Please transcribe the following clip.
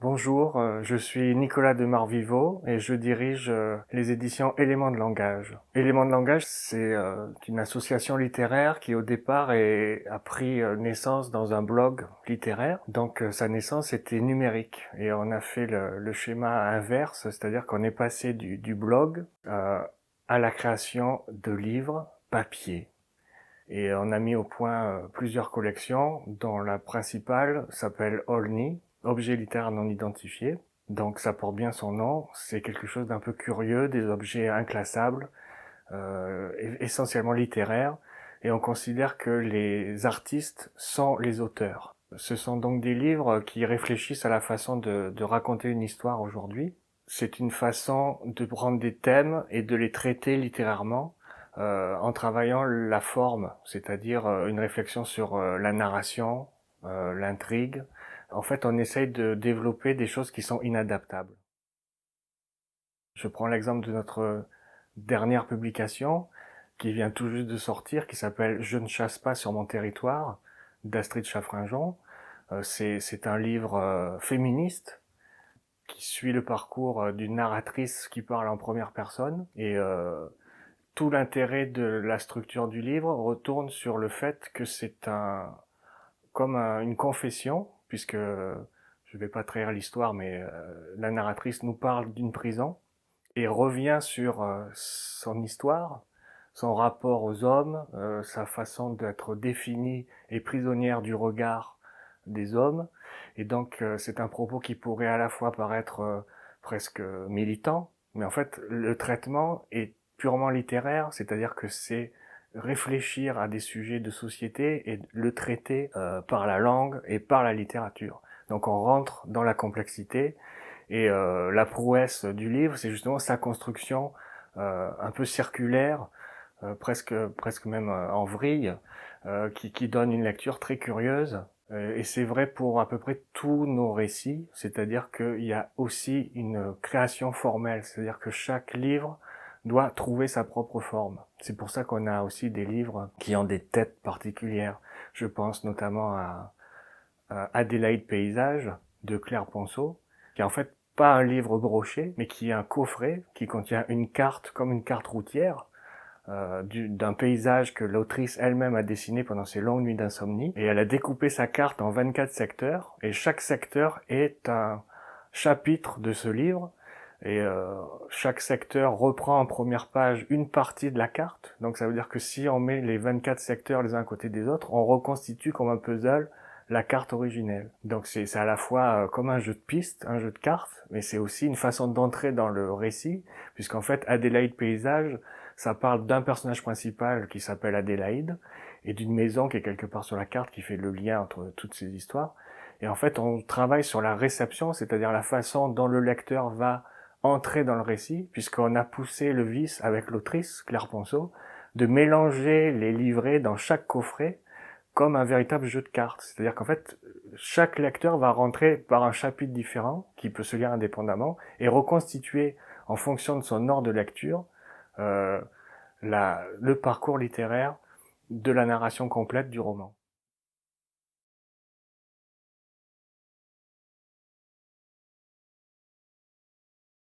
Bonjour, je suis Nicolas de Marviveau et je dirige les éditions Éléments de langage. Éléments de langage, c'est une association littéraire qui au départ a pris naissance dans un blog littéraire. Donc sa naissance était numérique et on a fait le schéma inverse, c'est-à-dire qu'on est passé du blog à la création de livres papier. Et on a mis au point plusieurs collections, dont la principale s'appelle Olni, objet littéraire non identifié. Donc ça porte bien son nom, c'est quelque chose d'un peu curieux, des objets inclassables, essentiellement littéraires, et on considère que les artistes sont les auteurs. Ce sont donc des livres qui réfléchissent à la façon de raconter une histoire aujourd'hui. C'est une façon de prendre des thèmes et de les traiter littérairement en travaillant la forme, c'est-à-dire une réflexion sur la narration, l'intrigue. En fait, on essaye de développer des choses qui sont inadaptables. Je prends l'exemple de notre dernière publication qui vient tout juste de sortir, qui s'appelle Je ne chasse pas sur mon territoire, d'Astrid Chaffrinjon. C'est un livre féministe qui suit le parcours d'une narratrice qui parle en première personne et tout l'intérêt de la structure du livre retourne sur le fait que c'est une confession, puisque je vais pas trahir l'histoire, mais la narratrice nous parle d'une prison et revient sur son histoire, son rapport aux hommes, sa façon d'être définie et prisonnière du regard des hommes. Et donc c'est un propos qui pourrait à la fois paraître presque militant, mais en fait le traitement est purement littéraire, c'est-à-dire que c'est réfléchir à des sujets de société et le traiter par la langue et par la littérature. Donc on rentre dans la complexité et la prouesse du livre, c'est justement sa construction un peu circulaire, presque même en vrille, qui donne une lecture très curieuse. Et c'est vrai pour à peu près tous nos récits, c'est-à-dire qu'il y a aussi une création formelle, c'est-à-dire que chaque livre doit trouver sa propre forme. C'est pour ça qu'on a aussi des livres qui ont des têtes particulières. Je pense notamment à Adélaïde Paysage de Claire Ponceau, qui est en fait pas un livre broché, mais qui est un coffret qui contient une carte comme une carte routière d'un paysage que l'autrice elle-même a dessiné pendant ses longues nuits d'insomnie. Et elle a découpé sa carte en 24 secteurs, et chaque secteur est un chapitre de ce livre. Et chaque secteur reprend en première page une partie de la carte. Donc ça veut dire que si on met les 24 secteurs les uns à côté des autres, on reconstitue comme un puzzle la carte originelle. Donc c'est à la fois comme un jeu de pistes, un jeu de cartes, mais c'est aussi une façon d'entrer dans le récit, puisqu'en fait Adélaïde Paysage, ça parle d'un personnage principal qui s'appelle Adélaïde, et d'une maison qui est quelque part sur la carte qui fait le lien entre toutes ces histoires. Et en fait, on travaille sur la réception, c'est-à-dire la façon dont le lecteur va entrer dans le récit, puisqu'on a poussé le vice avec l'autrice, Claire Ponceau, de mélanger les livrets dans chaque coffret comme un véritable jeu de cartes. C'est-à-dire qu'en fait, chaque lecteur va rentrer par un chapitre différent, qui peut se lire indépendamment, et reconstituer, en fonction de son ordre de lecture, euh, le parcours littéraire de la narration complète du roman.